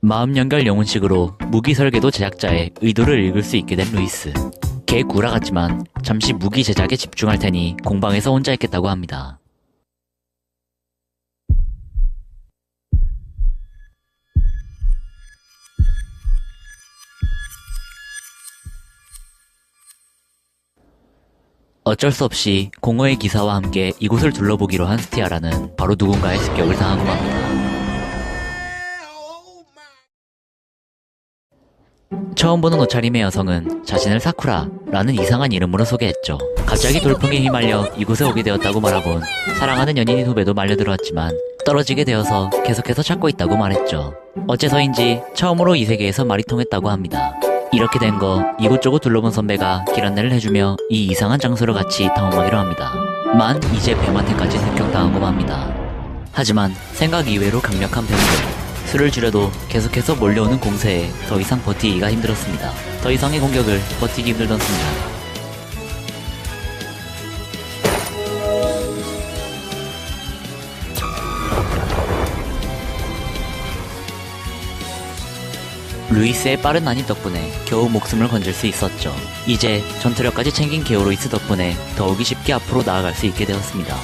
마음 연결 영혼식으로 무기 설계도 제작자의 의도를 읽을 수 있게 된 루이스. 개구라 같지만 잠시 무기 제작에 집중할 테니 공방에서 혼자 있겠다고 합니다. 어쩔 수 없이 공허의 기사와 함께 이곳을 둘러보기로 한 스티아라는 바로 누군가의 습격을 당하고 맙니다. 처음 보는 옷차림의 여성은 자신을 사쿠라라는 이상한 이름으로 소개했죠. 갑자기 돌풍에 휘말려 이곳에 오게 되었다고 말하곤 사랑하는 연인인 후배도 말려들어왔지만 떨어지게 되어서 계속해서 찾고 있다고 말했죠. 어째서인지 처음으로 이 세계에서 말이 통했다고 합니다. 이렇게 된 거 이곳저곳 둘러본 선배가 길 안내를 해주며 이 이상한 장소를 같이 탐험하기로 합니다. 만 이제 뱀한테까지 습격당하고 맙니다. 하지만 생각 이외로 강력한 뱀들, 수를 줄여도 계속해서 몰려오는 공세에 더 이상 버티기가 힘들었습니다. 더 이상의 공격을 버티기 힘들던 순간 루이스의 빠른 난입 덕분에 겨우 목숨을 건질 수 있었죠. 이제 전투력까지 챙긴 게오로이스 덕분에 더욱이 쉽게 앞으로 나아갈 수 있게 되었습니다.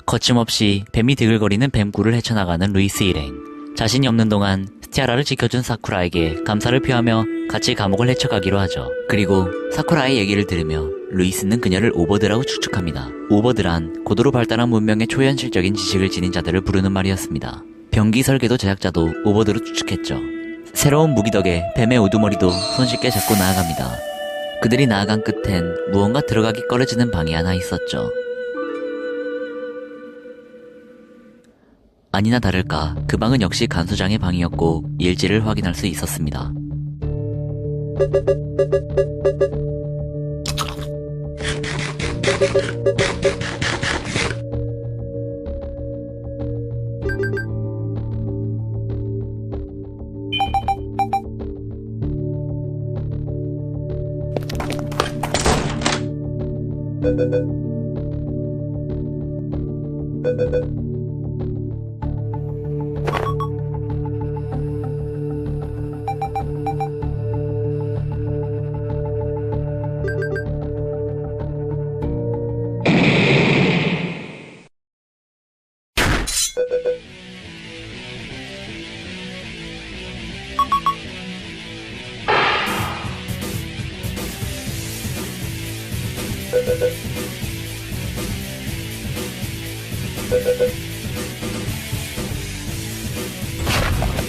거침없이 뱀이 드글거리는 뱀굴을 헤쳐나가는 루이스 일행. 자신이 없는 동안 스티아라를 지켜준 사쿠라에게 감사를 표하며 같이 감옥을 헤쳐가기로 하죠. 그리고 사쿠라의 얘기를 들으며 루이스는 그녀를 오버드라고 추측합니다. 오버드란 고도로 발달한 문명의 초현실적인 지식을 지닌 자들을 부르는 말이었습니다. 병기 설계도 제작자도 오버드로 추측했죠. 새로운 무기 덕에 뱀의 우두머리도 손쉽게 잡고 나아갑니다. 그들이 나아간 끝엔 무언가 들어가기 꺼려지는 방이 하나 있었죠. 아니나 다를까 그 방은 역시 간수장의 방이었고 일지를 확인할 수 있었습니다.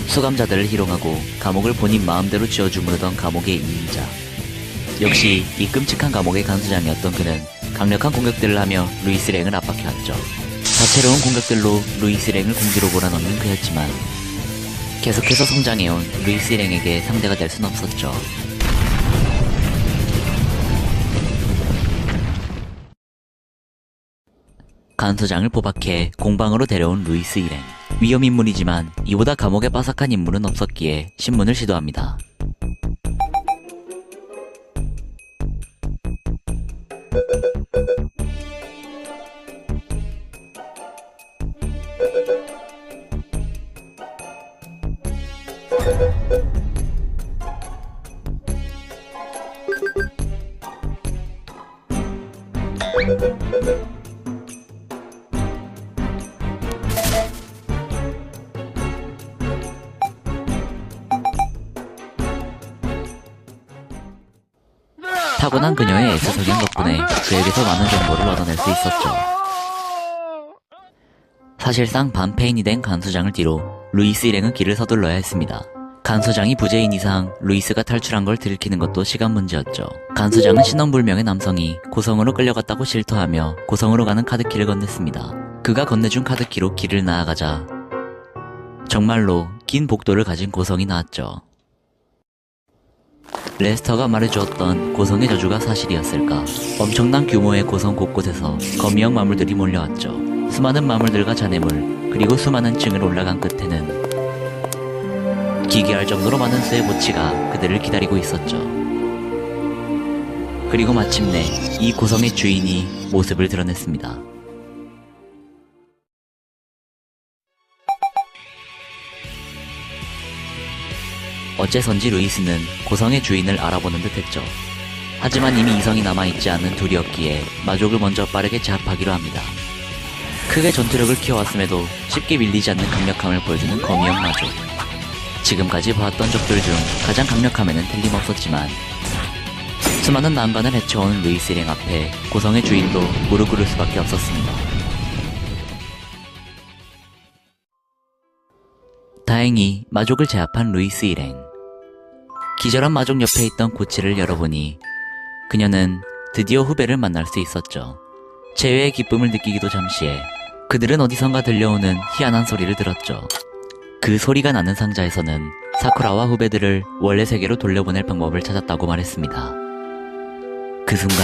수감자들을 희롱하고 감옥을 본인 마음대로 지어주무르던 감옥의 2인자. 역시 이 끔찍한 감옥의 간수장이었던 그는 강력한 공격들을 하며 루이스 랭을 압박해왔죠. 다채로운 공격들로 루이스 랭을 공지로 몰아넣는 그였지만 계속해서 성장해온 루이스 랭에게 상대가 될 순 없었죠. 간수장을 포박해 공방으로 데려온 루이스 일행. 위험 인물이지만 이보다 감옥에 빠삭한 인물은 없었기에 신문을 시도합니다. 타고난 그녀의 애써 적용 덕분에 그에게서 많은 정보를 얻어낼 수 있었죠. 사실상 반페인이 된 간수장을 뒤로 루이스 일행은 길을 서둘러야 했습니다. 간수장이 부재인 이상 루이스가 탈출한 걸 들키는 것도 시간 문제였죠. 간수장은 신원불명의 남성이 고성으로 끌려갔다고 실토하며 고성으로 가는 카드키를 건넸습니다. 그가 건네준 카드키로 길을 나아가자 정말로 긴 복도를 가진 고성이 나왔죠. 레스터가 말해주었던 고성의 저주가 사실이었을까? 엄청난 규모의 고성 곳곳에서 거미형 마물들이 몰려왔죠. 수많은 마물들과 잔해물, 그리고 수많은 층을 올라간 끝에는 기괴할 정도로 많은 수의 보치가 그들을 기다리고 있었죠. 그리고 마침내 이 고성의 주인이 모습을 드러냈습니다. 어째선지 루이스는 고성의 주인을 알아보는 듯 했죠. 하지만 이미 이성이 남아있지 않은 둘이었기에 마족을 먼저 빠르게 제압하기로 합니다. 크게 전투력을 키워왔음에도 쉽게 밀리지 않는 강력함을 보여주는 거미형 마족. 지금까지 보았던 적들 중 가장 강력함에는 틀림없었지만 수많은 난관을 헤쳐온 루이스 일행 앞에 고성의 주인도 무릎 꿇을 수밖에 없었습니다. 다행히 마족을 제압한 루이스 일행. 기절한 마족 옆에 있던 고치를 열어보니 그녀는 드디어 후배를 만날 수 있었죠. 재회의 기쁨을 느끼기도 잠시에 그들은 어디선가 들려오는 희한한 소리를 들었죠. 그 소리가 나는 상자에서는 사쿠라와 후배들을 원래 세계로 돌려보낼 방법을 찾았다고 말했습니다. 그 순간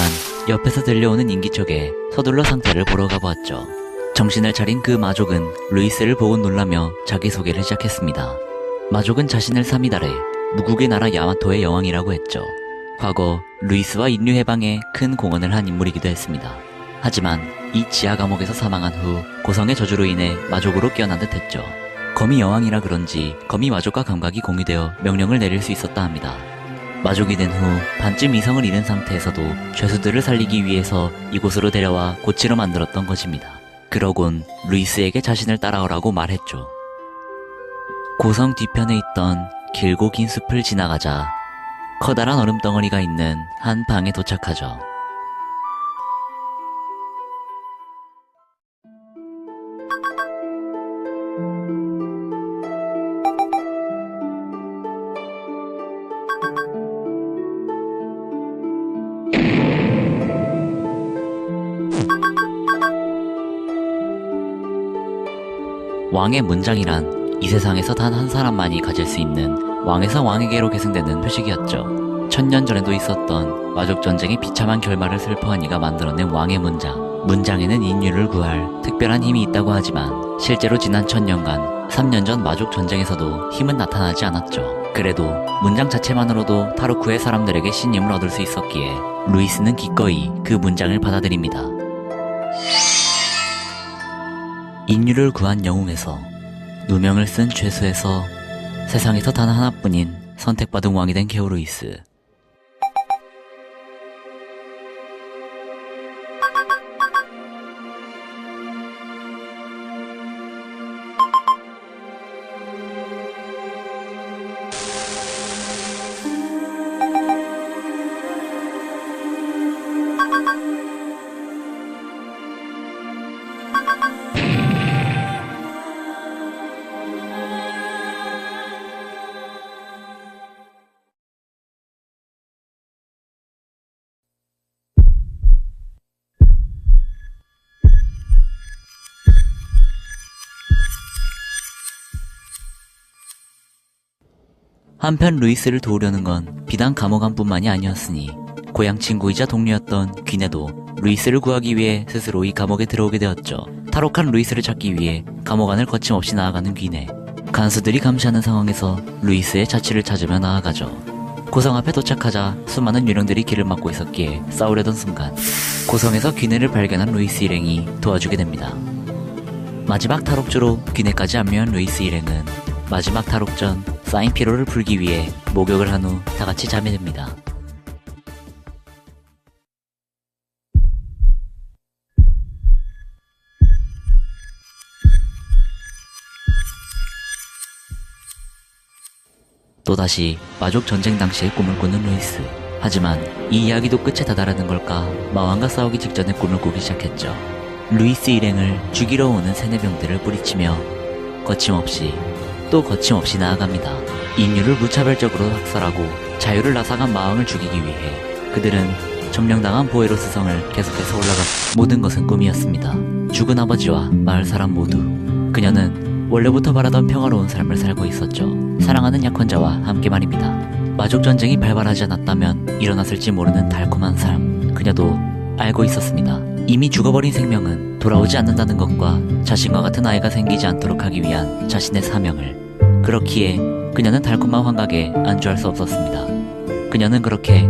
옆에서 들려오는 인기척에 서둘러 상태를 보러 가보았죠. 정신을 차린 그 마족은 루이스를 보고 놀라며 자기소개를 시작했습니다. 마족은 자신을 3일 아래 무국의 나라 야마토의 여왕이라고 했죠. 과거 루이스와 인류 해방에 큰 공헌을 한 인물이기도 했습니다. 하지만 이 지하 감옥에서 사망한 후 고성의 저주로 인해 마족으로 깨어난 듯 했죠. 거미 여왕이라 그런지 거미 마족과 감각이 공유되어 명령을 내릴 수 있었다 합니다. 마족이 된 후 반쯤 이성을 잃은 상태에서도 죄수들을 살리기 위해서 이곳으로 데려와 고치로 만들었던 것입니다. 그러곤 루이스에게 자신을 따라오라고 말했죠. 고성 뒤편에 있던 길고 긴 숲을 지나가자 커다란 얼음덩어리가 있는 한 방에 도착하죠. 왕의 문장이란 이 세상에서 단 한 사람만이 가질 수 있는 왕에서 왕에게로 계승되는 표식이었죠. 1000년 전에도 있었던 마족 전쟁의 비참한 결말을 슬퍼한 이가 만들어낸 왕의 문장. 문장에는 인류를 구할 특별한 힘이 있다고 하지만 실제로 지난 1000년간 3년 전 마족 전쟁에서도 힘은 나타나지 않았죠. 그래도 문장 자체만으로도 타루쿠의 사람들에게 신임을 얻을 수 있었기에 루이스는 기꺼이 그 문장을 받아들입니다. 인류를 구한 영웅에서 누명을 쓴 죄수에서 세상에서 단 하나뿐인 선택받은 왕이 된 게오루이스. 한편 루이스를 도우려는 건 비단 감옥안뿐만이 아니었으니 고향 친구이자 동료였던 귀네도 루이스를 구하기 위해 스스로 이 감옥에 들어오게 되었죠. 탈옥한 루이스를 찾기 위해 감옥 안을 거침없이 나아가는 귀네. 간수들이 감시하는 상황에서 루이스의 자취를 찾으며 나아가죠. 고성 앞에 도착하자 수많은 유령들이 길을 막고 있었기에 싸우려던 순간 고성에서 귀네를 발견한 루이스 일행이 도와주게 됩니다. 마지막 탈옥주로 귀네까지 합류한 루이스 일행은 마지막 탈옥 전 쌓인 피로를 풀기 위해 목욕을 한 후 다같이 잠에 듭니다. 또다시 마족 전쟁 당시의 꿈을 꾸는 루이스. 하지만 이 이야기도 끝에 다다르는 걸까 마왕과 싸우기 직전에 꿈을 꾸기 시작했죠. 루이스 일행을 죽이러 오는 세뇌병들을 뿌리치며 거침없이 또 거침없이 나아갑니다. 인류를 무차별적으로 학살하고 자유를 앗아간 마왕을 죽이기 위해 그들은 점령당한 보에로스 성을 계속해서 올라가. 모든 것은 꿈이었습니다. 죽은 아버지와 마을 사람 모두. 그녀는 원래부터 바라던 평화로운 삶을 살고 있었죠. 사랑하는 약혼자와 함께 말입니다. 마족 전쟁이 발발하지 않았다면 일어났을지 모르는 달콤한 삶. 그녀도 알고 있었습니다. 이미 죽어버린 생명은 돌아오지 않는다는 것과 자신과 같은 아이가 생기지 않도록 하기 위한 자신의 사명을. 그렇기에 그녀는 달콤한 환각에 안주할 수 없었습니다. 그녀는 그렇게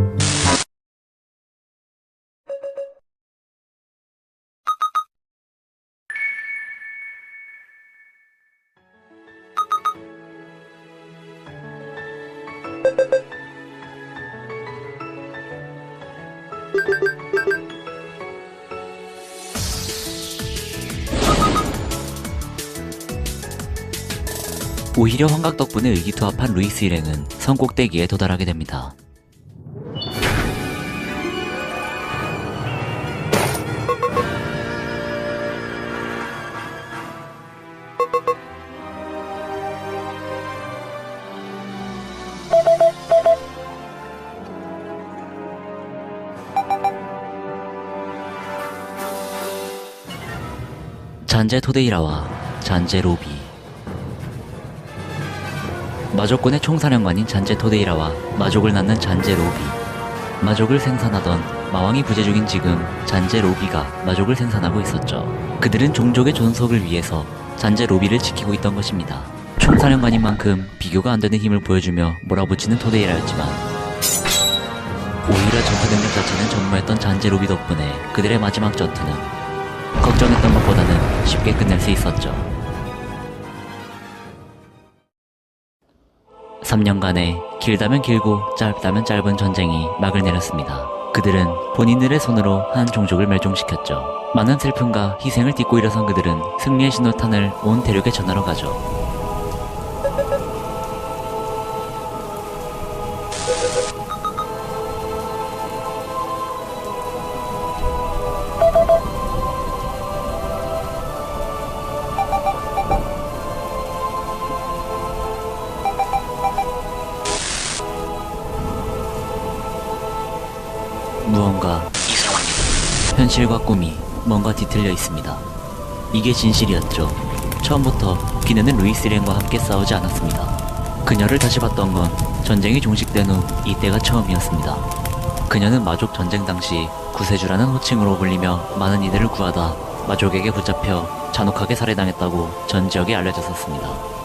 오히려 환각 덕분에 의기투합한 루이스 일행은 성 꼭대기에 도달하게 됩니다. 잔제 토데이라와 잔제 로비. 마족군의 총사령관인 잔제 토데이라와 마족을 낳는 잔제 로비. 마족을 생산하던 마왕이 부재 중인 지금 잔제 로비가 마족을 생산하고 있었죠. 그들은 종족의 존속을 위해서 잔제 로비를 지키고 있던 것입니다. 총사령관인 만큼 비교가 안 되는 힘을 보여주며 몰아붙이는 토데이라였지만 오히려 전투 능력 자체는 전무했던 잔제 로비 덕분에 그들의 마지막 전투는 걱정했던 것보다는 쉽게 끝낼 수 있었죠. 3년간의 길다면 길고 짧다면 짧은 전쟁이 막을 내렸습니다. 그들은 본인들의 손으로 한 종족을 멸종시켰죠. 많은 슬픔과 희생을 딛고 일어선 그들은 승리의 신호탄을 온 대륙에 전하러 가죠. 무언가 이상합니다. 현실과 꿈이 뭔가 뒤틀려 있습니다. 이게 진실이었죠. 처음부터 비느는 루이스 일행과 함께 싸우지 않았습니다. 그녀를 다시 봤던 건 전쟁이 종식된 후 이때가 처음이었습니다. 그녀는 마족 전쟁 당시 구세주라는 호칭으로 불리며 많은 이들을 구하다 마족에게 붙잡혀 잔혹하게 살해당했다고 전 지역에 알려졌었습니다.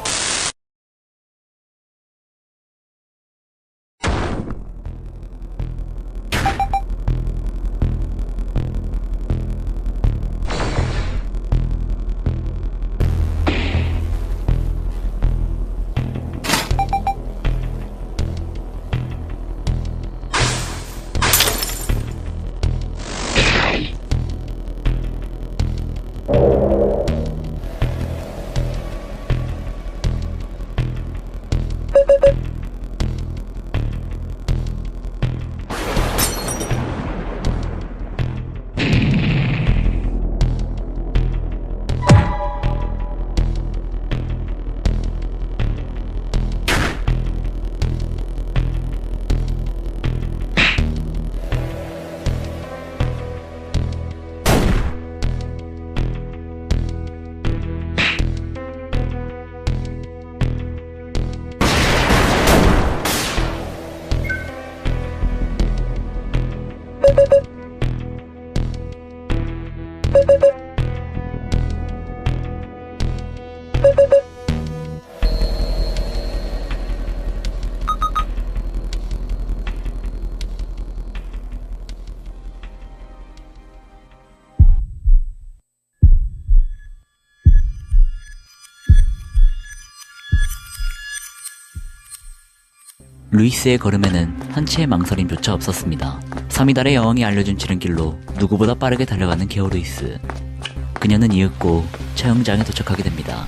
루이스의 걸음에는 한치의 망설임조차 없었습니다. 3이달의 여왕이 알려준 지름길로 누구보다 빠르게 달려가는 게오루이스. 그녀는 이윽고 촬영장에 도착하게 됩니다.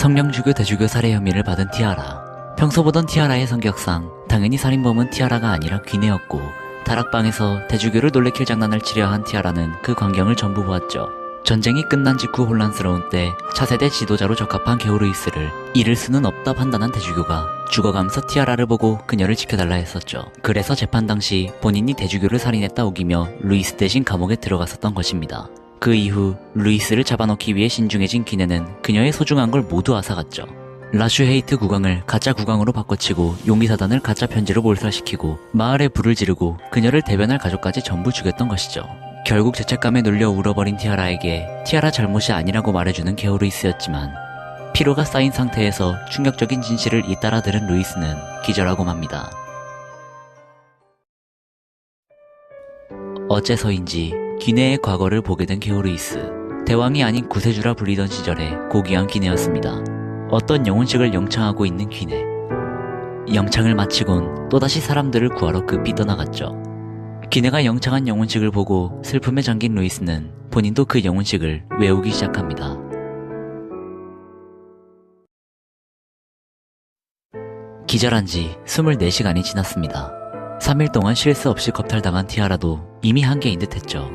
성령주교 대주교 살해 혐의를 받은 티아라. 평소 보던 티아라의 성격상 당연히 살인범은 티아라가 아니라 귀네였고, 다락방에서 대주교를 놀래킬 장난을 치려 한 티아라는 그 광경을 전부 보았죠. 전쟁이 끝난 직후 혼란스러운 때 차세대 지도자로 적합한 게오르이스를 잃을 수는 없다 판단한 대주교가 죽어가면서 티아라를 보고 그녀를 지켜달라 했었죠. 그래서 재판 당시 본인이 대주교를 살인했다 우기며 루이스 대신 감옥에 들어갔었던 것입니다. 그 이후 루이스를 잡아놓기 위해 신중해진 귀네는 그녀의 소중한 걸 모두 앗아갔죠. 라슈헤이트 국왕을 가짜 국왕으로 바꿔치고 용기사단을 가짜 편지로 몰살시키고 마을에 불을 지르고 그녀를 대변할 가족까지 전부 죽였던 것이죠. 결국 죄책감에 눌려 울어버린 티아라에게 티아라 잘못이 아니라고 말해주는 게오르이스였지만, 피로가 쌓인 상태에서 충격적인 진실을 잇따라 들은 루이스는 기절하고 맙니다. 어째서인지 귀네의 과거를 보게 된 게오르이스. 대왕이 아닌 구세주라 불리던 시절에 고귀한 귀네였습니다. 어떤 영혼식을 영창하고 있는 귀네. 영창을 마치곤 또다시 사람들을 구하러 급히 떠나갔죠. 귀네가 영창한 영혼식을 보고 슬픔에 잠긴 루이스는 본인도 그 영혼식을 외우기 시작합니다. 기절한 지 24시간이 지났습니다. 3일 동안 쉴 새 없이 겁탈당한 티아라도 이미 한계인 듯 했죠.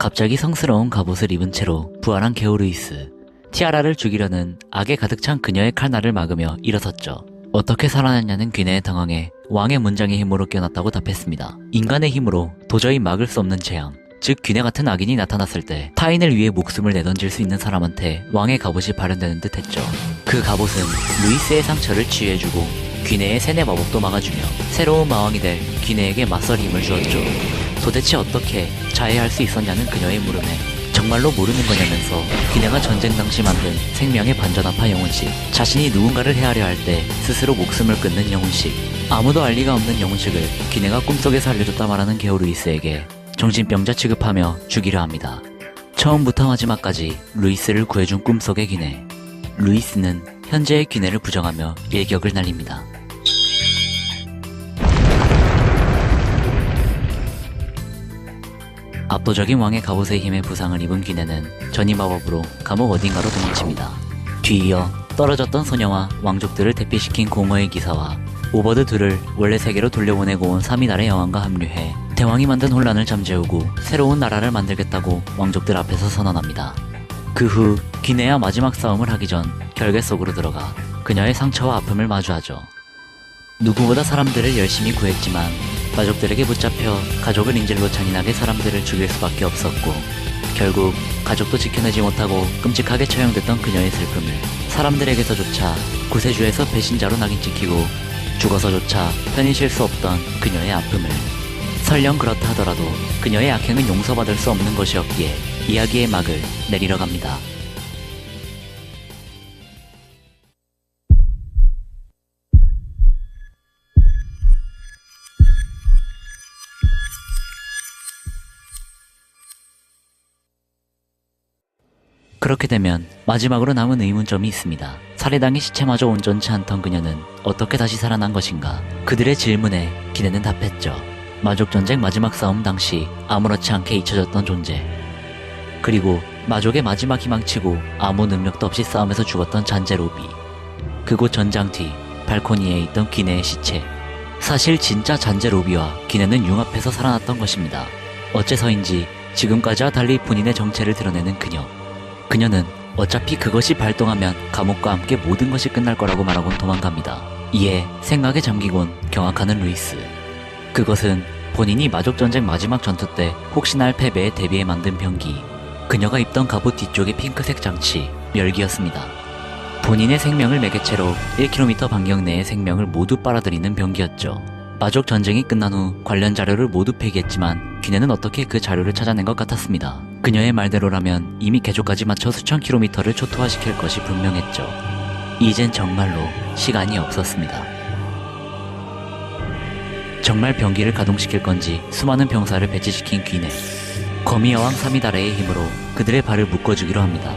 갑자기 성스러운 갑옷을 입은 채로 부활한 게오르이스. 티아라를 죽이려는 악에 가득 찬 그녀의 칼날을 막으며 일어섰죠. 어떻게 살아났냐는 귀네에 당황해 왕의 문장의 힘으로 깨어났다고 답했습니다. 인간의 힘으로 도저히 막을 수 없는 재앙, 즉 귀네 같은 악인이 나타났을 때 타인을 위해 목숨을 내던질 수 있는 사람한테 왕의 갑옷이 발현되는 듯 했죠. 그 갑옷은 루이스의 상처를 치유해주고 귀네의 세뇌 마법도 막아주며 새로운 마왕이 될 귀네에게 맞설 힘을 주었죠. 도대체 어떻게 자해할 수 있었냐는 그녀의 물음에 정말로 모르는 거냐면서 귀내가 전쟁 당시 만든 생명의 반전합파 영혼식, 자신이 누군가를 해하려 할 때 스스로 목숨을 끊는 영혼식, 아무도 알 리가 없는 영혼식을 귀내가 꿈속에서 알려줬다 말하는 게오 루이스에게 정신병자 취급하며 죽이려 합니다. 처음부터 마지막까지 루이스를 구해준 꿈속의 귀내. 루이스는 현재의 귀내를 부정하며 일격을 날립니다. 압도적인 왕의 갑옷의 힘에 부상을 입은 귀내는 전이 마법으로 감옥 어딘가로 도망칩니다. 뒤이어 떨어졌던 소녀와 왕족들을 대피시킨 공허의 기사와 오버드 둘을 원래 세계로 돌려보내고 온 3위달의 여왕과 합류해 대왕이 만든 혼란을 잠재우고 새로운 나라를 만들겠다고 왕족들 앞에서 선언합니다. 그 후 귀내와 마지막 싸움을 하기 전 결계 속으로 들어가 그녀의 상처와 아픔을 마주하죠. 누구보다 사람들을 열심히 구했지만 가족들에게 붙잡혀 가족을 인질로 잔인하게 사람들을 죽일 수밖에 없었고, 결국 가족도 지켜내지 못하고 끔찍하게 처형됐던 그녀의 슬픔을 사람들에게서조차 구세주에서 배신자로 낙인 찍히고 죽어서조차 편히 쉴 수 없던 그녀의 아픔을, 설령 그렇다 하더라도 그녀의 악행은 용서받을 수 없는 것이었기에 이야기의 막을 내리러 갑니다. 그렇게 되면 마지막으로 남은 의문점이 있습니다. 살해당해 시체마저 온전치 않던 그녀는 어떻게 다시 살아난 것인가? 그들의 질문에 귀내는 답했죠. 마족전쟁 마지막 싸움 당시 아무렇지 않게 잊혀졌던 존재, 그리고 마족의 마지막 희망치고 아무 능력도 없이 싸움에서 죽었던 잔재 로비, 그곳 전장 뒤 발코니에 있던 귀내의 시체. 사실 진짜 잔재 로비와 귀내는 융합해서 살아났던 것입니다. 어째서인지 지금까지와 달리 본인의 정체를 드러내는 그녀. 그녀는 어차피 그것이 발동하면 감옥과 함께 모든 것이 끝날 거라고 말하곤 도망갑니다. 이에 생각에 잠기곤 경악하는 루이스. 그것은 본인이 마족전쟁 마지막 전투 때 혹시나 할 패배에 대비해 만든 병기, 그녀가 입던 갑옷 뒤쪽의 핑크색 장치, 멸기였습니다. 본인의 생명을 매개체로 1km 반경 내의 생명을 모두 빨아들이는 병기였죠. 마족 전쟁이 끝난 후 관련 자료를 모두 폐기했지만 귀내는 어떻게 그 자료를 찾아낸 것 같았습니다. 그녀의 말대로라면 이미 개조까지 맞춰 수천 킬로미터를 초토화시킬 것이 분명했죠. 이젠 정말로 시간이 없었습니다. 정말 병기를 가동시킬 건지 수많은 병사를 배치시킨 귀내. 거미 여왕 3위다레의 힘으로 그들의 발을 묶어주기로 합니다.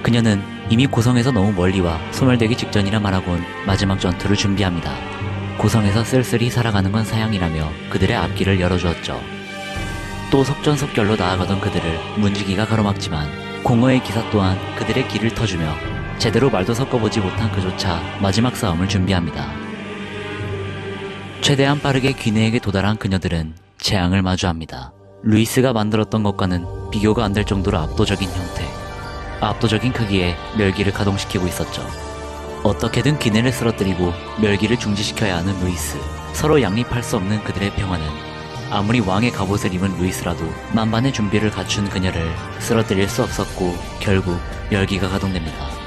그녀는 이미 고성에서 너무 멀리 와 소멸되기 직전이라 말하곤 마지막 전투를 준비합니다. 고성에서 쓸쓸히 살아가는 건 사양이라며 그들의 앞길을 열어주었죠. 또 속전속결로 나아가던 그들을 문지기가 가로막지만 공허의 기사 또한 그들의 길을 터주며 제대로 말도 섞어보지 못한 그조차 마지막 싸움을 준비합니다. 최대한 빠르게 귀내에게 도달한 그녀들은 재앙을 마주합니다. 루이스가 만들었던 것과는 비교가 안 될 정도로 압도적인 형태, 압도적인 크기의 멸기를 가동시키고 있었죠. 어떻게든 귀내를 쓰러뜨리고 멸기를 중지시켜야 하는 루이스. 서로 양립할 수 없는 그들의 평화는 아무리 왕의 갑옷을 입은 루이스라도 만반의 준비를 갖춘 그녀를 쓰러뜨릴 수 없었고 결국 멸기가 가동됩니다.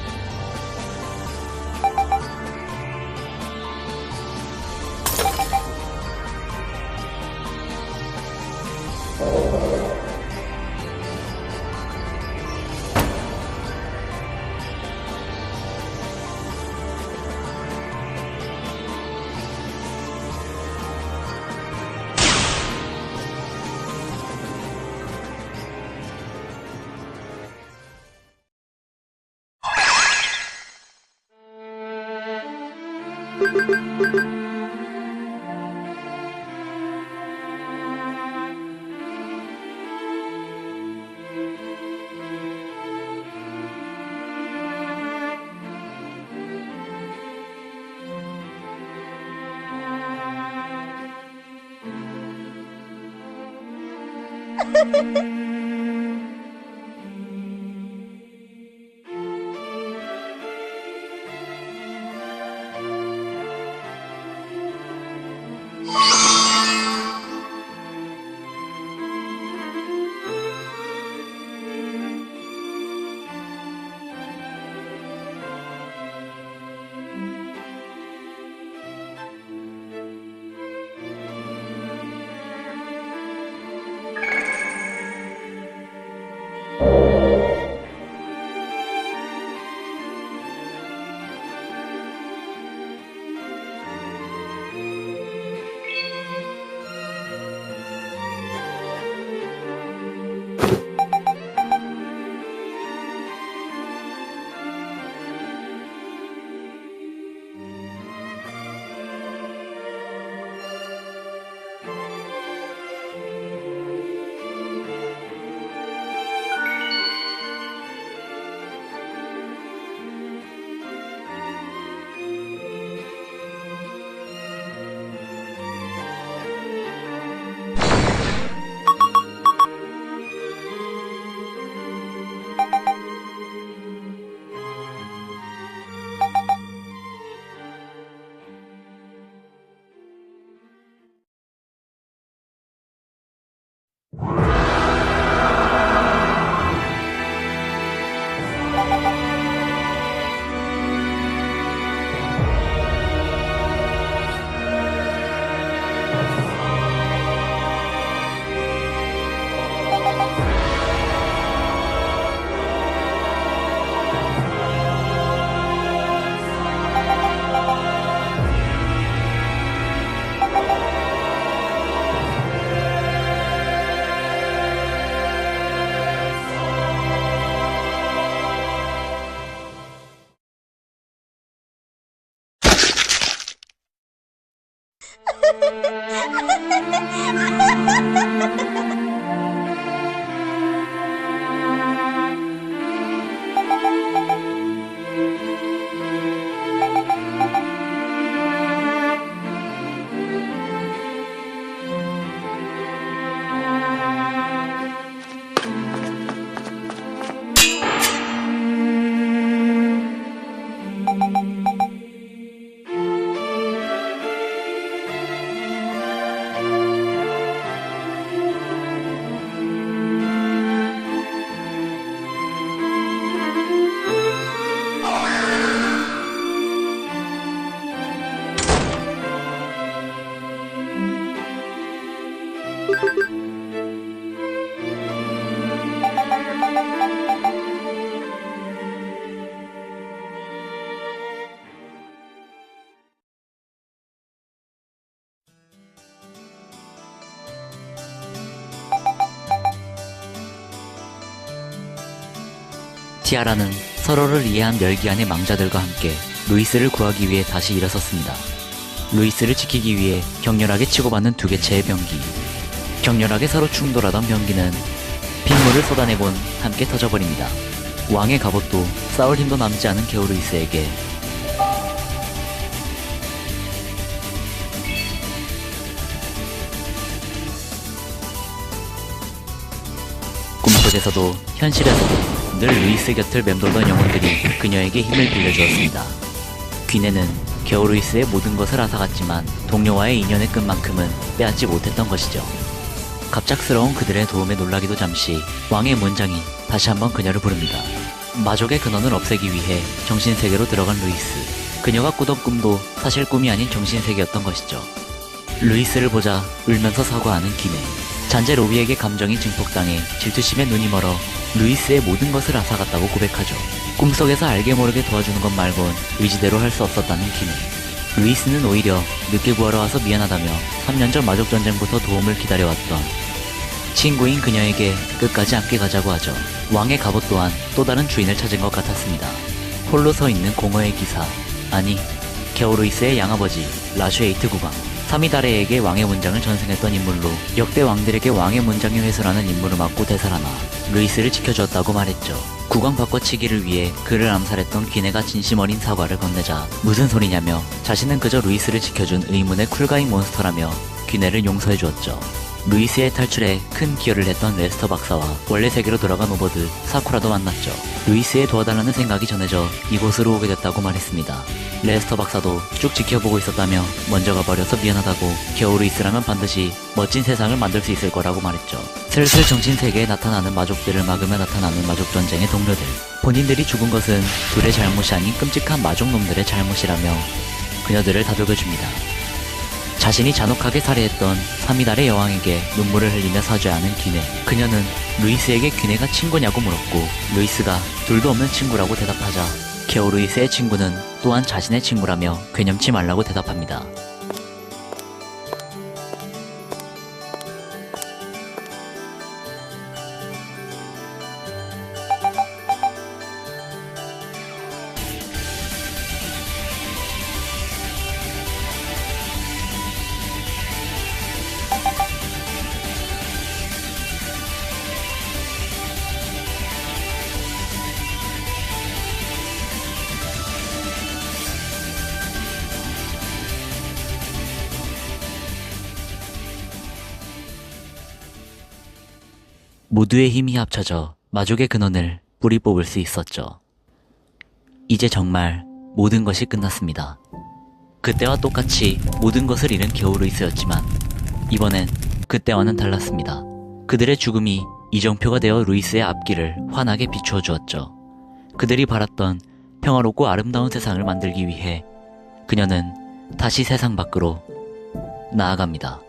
티아라는 서로를 이해한 멸기안의 망자들과 함께 루이스를 구하기 위해 다시 일어섰습니다. 루이스를 지키기 위해 격렬하게 치고받는 두 개체의 병기. 격렬하게 서로 충돌하던 병기는 빗물을 쏟아내곤 함께 터져버립니다. 왕의 갑옷도 싸울 힘도 남지 않은 게오루이스에게 꿈속에서도 현실에서도 늘 루이스 곁을 맴돌던 영혼들이 그녀에게 힘을 빌려주었습니다. 귀네는 게오루이스의 모든 것을 앗아갔지만 동료와의 인연의 끝만큼은 빼앗지 못했던 것이죠. 갑작스러운 그들의 도움에 놀라기도 잠시 왕의 문장이 다시 한번 그녀를 부릅니다. 마족의 근원을 없애기 위해 정신세계로 들어간 루이스. 그녀가 꾸던 꿈도 사실 꿈이 아닌 정신세계였던 것이죠. 루이스를 보자 울면서 사과하는 귀네. 잔재 로비에게 감정이 증폭당해 질투심에 눈이 멀어 루이스의 모든 것을 앗아갔다고 고백하죠. 꿈속에서 알게 모르게 도와주는 것 말곤 의지대로 할 수 없었다는 귀네. 루이스는 오히려 늦게 구하러 와서 미안하다며 3년 전 마족 전쟁부터 도움을 기다려왔던 친구인 그녀에게 끝까지 함께 가자고 하죠. 왕의 갑옷 또한 또 다른 주인을 찾은 것 같았습니다. 홀로 서 있는 공허의 기사, 아니 게오루이스의 양아버지 라슈에이트 국왕. 사미다레에게 왕의 문장을 전승했던 인물로 역대 왕들에게 왕의 문장이 훼손하는 임무를 맡고 되살아나 루이스를 지켜주었다고 말했죠. 국왕 바꿔치기를 위해 그를 암살했던 귀네가 진심 어린 사과를 건네자 무슨 소리냐며 자신은 그저 루이스를 지켜준 의문의 쿨가이 몬스터라며 귀네를 용서해 주었죠. 루이스의 탈출에 큰 기여를 했던 레스터 박사와 원래 세계로 돌아간 오버드 사쿠라도 만났죠. 루이스의 도와달라는 생각이 전해져 이곳으로 오게 됐다고 말했습니다. 레스터 박사도 쭉 지켜보고 있었다며 먼저 가버려서 미안하다고 게오루이스라면 반드시 멋진 세상을 만들 수 있을 거라고 말했죠. 슬슬 정신세계에 나타나는 마족들을 막으며 나타나는 마족 전쟁의 동료들. 본인들이 죽은 것은 둘의 잘못이 아닌 끔찍한 마족놈들의 잘못이라며 그녀들을 다독여줍니다. 자신이 잔혹하게 살해했던 사미달의 여왕에게 눈물을 흘리며 사죄하는 귀네. 그녀는 루이스에게 귀네가 친구냐고 물었고 루이스가 둘도 없는 친구라고 대답하자 게오루이스의 친구는 또한 자신의 친구라며 괴념치 말라고 대답합니다. 모두의 힘이 합쳐져 마족의 근원을 뿌리 뽑을 수 있었죠. 이제 정말 모든 것이 끝났습니다. 그때와 똑같이 모든 것을 잃은 게오루이스였지만 이번엔 그때와는 달랐습니다. 그들의 죽음이 이정표가 되어 루이스의 앞길을 환하게 비추어 주었죠. 그들이 바랐던 평화롭고 아름다운 세상을 만들기 위해 그녀는 다시 세상 밖으로 나아갑니다.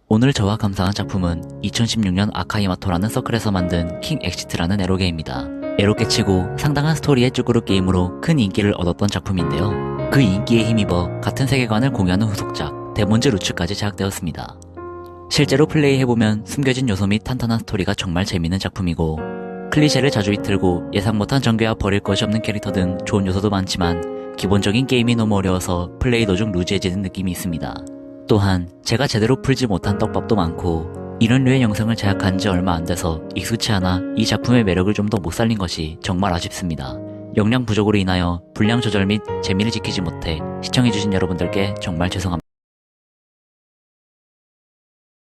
오늘 저와 감상한 작품은 2016년 아카이마토라는 서클에서 만든 킹 엑시트라는 에로게임입니다. 에로게 치고 상당한 스토리의 쭈구르 게임으로 큰 인기를 얻었던 작품인데요. 그 인기에 힘입어 같은 세계관을 공유하는 후속작 데몬즈 루츠까지 제작되었습니다. 실제로 플레이해보면 숨겨진 요소 및 탄탄한 스토리가 정말 재밌는 작품이고, 클리셰를 자주 비틀고 예상 못한 전개와 버릴 것이 없는 캐릭터 등 좋은 요소도 많지만 기본적인 게임이 너무 어려워서 플레이 도중 루즈해지는 느낌이 있습니다. 또한 제가 제대로 풀지 못한 떡밥도 많고, 이런 류의 영상을 제작한 지 얼마 안 돼서 익숙치 않아 이 작품의 매력을 좀 더 못 살린 것이 정말 아쉽습니다. 역량 부족으로 인하여 분량 조절 및 재미를 지키지 못해 시청해주신 여러분들께 정말 죄송합니다.